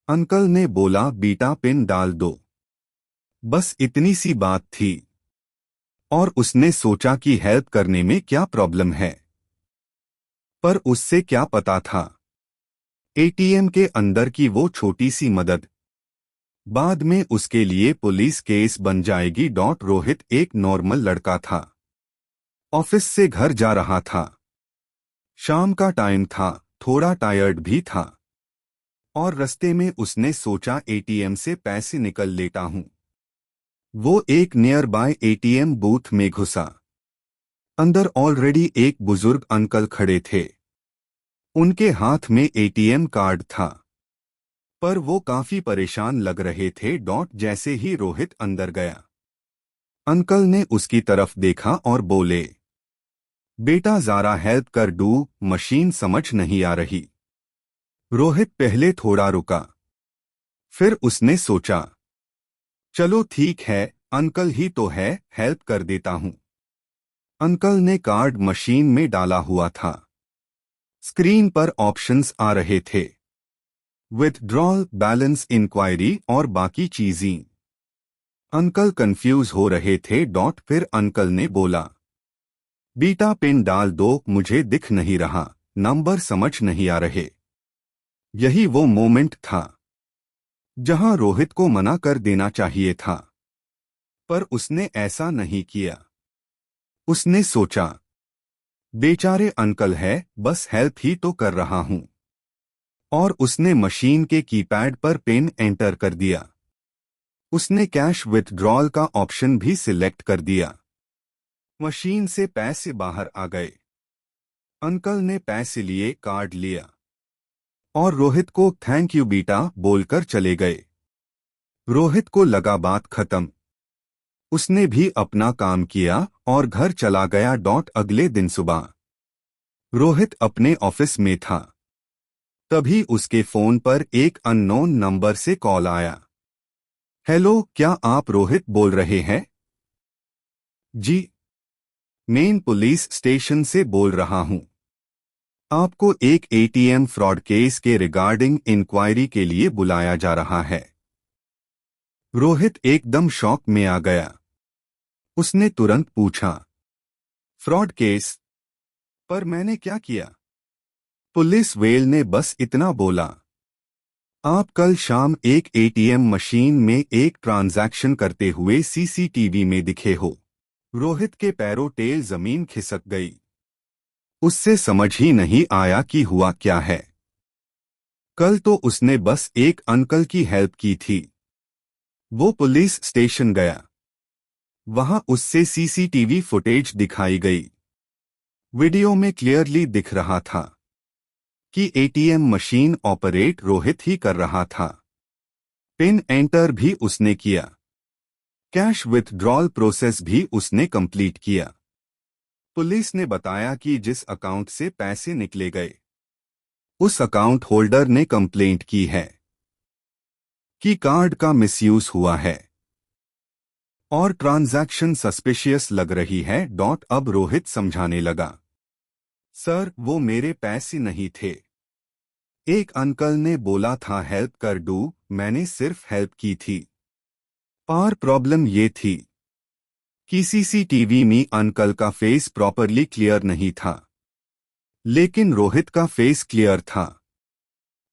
Uncle ने बोला, बेटा पिन डाल दो। बस इतनी सी बात थी। और उसने सोचा कि हेल्प करने में क्या प्रॉब्लम है। पर उससे क्या पता था एटीएम के अंदर की वो छोटी सी मदद बाद में उसके लिए पुलिस केस बन जाएगी। रोहित एक नॉर्मल लड़का था। ऑफिस से घर जा रहा था। शाम का टाइम था, थोड़ा टायर्ड भी था। और रास्ते में उसने सोचा एटीएम से पैसे निकल लेता हूं। वो एक नियर बाय एटीएम बूथ में घुसा। अंदर ऑलरेडी एक बुजुर्ग अंकल खड़े थे। उनके हाथ में एटीएम कार्ड था। पर वो काफी परेशान लग रहे थे। जैसे ही रोहित अंदर गया, अंकल ने उसकी तरफ देखा और बोले, बेटा ज़रा हेल्प कर दूं, मशीन समझ नहीं आ रही। रोहित पहले थोड़ा रुका। फिर उसने सोचा, चलो ठीक है, अंकल ही तो है, हेल्प कर देता हूं। अंकल ने कार्ड मशीन में डाला हुआ था। स्क्रीन पर ऑप्शंस आ रहे थे, विथड्रॉल, बैलेंस इंक्वायरी और बाकी चीजें। अंकल कंफ्यूज हो रहे थे। फिर अंकल ने बोला, बेटा पिन डाल दो, मुझे दिख नहीं रहा, नंबर समझ नहीं आ रहे। यही वो मोमेंट था जहां रोहित को मना कर देना चाहिए था, पर उसने ऐसा नहीं किया। उसने सोचा, बेचारे अंकल है, बस हेल्प ही तो कर रहा हूं। और उसने मशीन के कीपैड पर पिन एंटर कर दिया। उसने कैश विथड्रॉल का ऑप्शन भी सिलेक्ट कर दिया। मशीन से पैसे बाहर आ गए। अंकल ने पैसे लिए, कार्ड लिया और रोहित को थैंक यू बेटा बोलकर चले गए। रोहित को लगा बात खत्म। उसने भी अपना काम किया और घर चला गया। अगले दिन सुबह रोहित अपने ऑफिस में था। तभी उसके फोन पर एक अननोन नंबर से कॉल आया। हेलो, क्या आप रोहित बोल रहे हैं? जी, मेन पुलिस स्टेशन से बोल रहा हूं। आपको एक एटीएम फ्रॉड केस के रिगार्डिंग इंक्वायरी के लिए बुलाया जा रहा है। रोहित एकदम शॉक में आ गया। उसने तुरंत पूछा, फ्रॉड केस? पर मैंने क्या किया? पुलिस वेल ने बस इतना बोला, आप कल शाम एक एटीएम मशीन में एक ट्रांजैक्शन करते हुए सीसीटीवी में दिखे हो। रोहित के पैरों टेल जमीन खिसक गई। उससे समझ ही नहीं आया कि हुआ क्या है। कल तो उसने बस एक अंकल की हेल्प की थी। वो पुलिस स्टेशन गया। वहां उससे सीसीटीवी फुटेज दिखाई गई। वीडियो में क्लियरली दिख रहा था कि एटीएम मशीन ऑपरेट रोहित ही कर रहा था। पिन एंटर भी उसने किया। कैश विथड्रॉल प्रोसेस भी उसने कंप्लीट किया। पुलिस ने बताया कि जिस अकाउंट से पैसे निकले गए, उस अकाउंट होल्डर ने कंप्लेंट की है कि कार्ड का मिसयूज हुआ है और ट्रांजैक्शन सस्पिशियस लग रही है। अब रोहित समझाने लगा, सर वो मेरे पैसे नहीं थे। एक अंकल ने बोला था हेल्प कर दूं, मैंने सिर्फ हेल्प की थी। पर प्रॉब्लम ये थी कि सीसीटीवी में अंकल का फेस प्रॉपरली क्लियर नहीं था, लेकिन रोहित का फेस क्लियर था।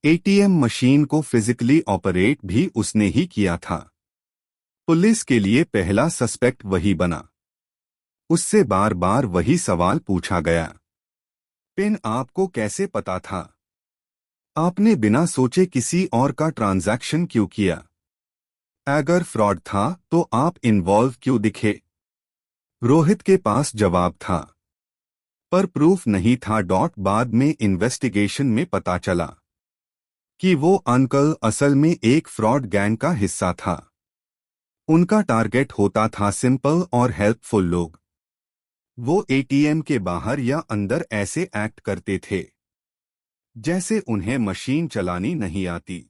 एटीएम मशीन को फिजिकली ऑपरेट भी उसने ही किया था। पुलिस के लिए पहला सस्पेक्ट वही बना। उससे बार बार वही सवाल पूछा गया, पिन आपको कैसे पता था? आपने बिना सोचे किसी और का ट्रांजैक्शन क्यों किया? अगर फ्रॉड था तो आप इन्वॉल्व क्यों दिखे? रोहित के पास जवाब था, पर प्रूफ नहीं था। बाद में इन्वेस्टिगेशन में पता चला कि वो अंकल असल में एक फ्रॉड गैंग का हिस्सा था। उनका टारगेट होता था सिंपल और हेल्पफुल लोग। वो एटीएम के बाहर या अंदर ऐसे एक्ट करते थे जैसे उन्हें मशीन चलानी नहीं आती।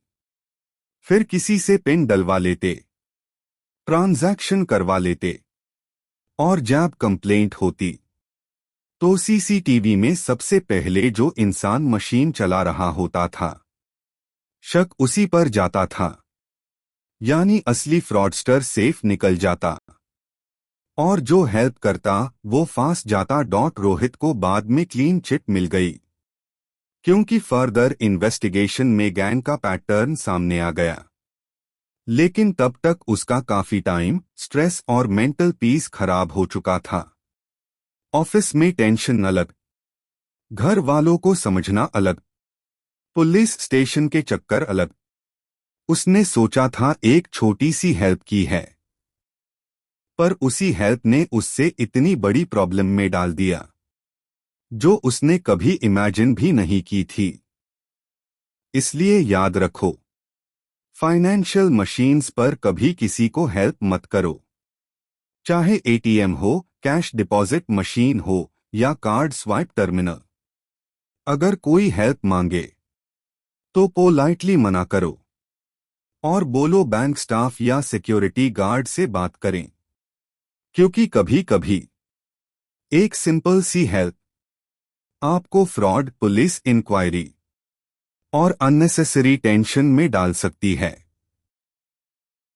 फिर किसी से पिन डलवा लेते, ट्रांजैक्शन करवा लेते और जब कंप्लेंट होती तो सीसीटीवी में सबसे पहले जो इंसान मशीन चला रहा होता था शक उसी पर जाता था, यानी असली फ्रॉडस्टर सेफ निकल जाता और जो हेल्प करता वो फांस जाता। रोहित को बाद में क्लीन चिट मिल गई क्योंकि फर्दर इन्वेस्टिगेशन में गैंग का पैटर्न सामने आ गया। लेकिन तब तक उसका काफी टाइम, स्ट्रेस और मेंटल पीस खराब हो चुका था। ऑफिस में टेंशन अलग, घर वालों को समझना अलग, पुलिस स्टेशन के चक्कर अलग। उसने सोचा था एक छोटी सी हेल्प की है, पर उसी हेल्प ने उससे इतनी बड़ी प्रॉब्लम में डाल दिया जो उसने कभी इमेजिन भी नहीं की थी। इसलिए याद रखो, फाइनेंशियल मशीन्स पर कभी किसी को हेल्प मत करो, चाहे एटीएम हो, कैश डिपॉजिट मशीन हो या कार्ड स्वाइप टर्मिनल। अगर कोई हेल्प मांगे तो पोलाइटली मना करो और बोलो बैंक स्टाफ या सिक्योरिटी गार्ड से बात करें, क्योंकि कभी कभी एक सिंपल सी हेल्प आपको फ्रॉड, पुलिस इंक्वायरी और अननेसेसरी टेंशन में डाल सकती है।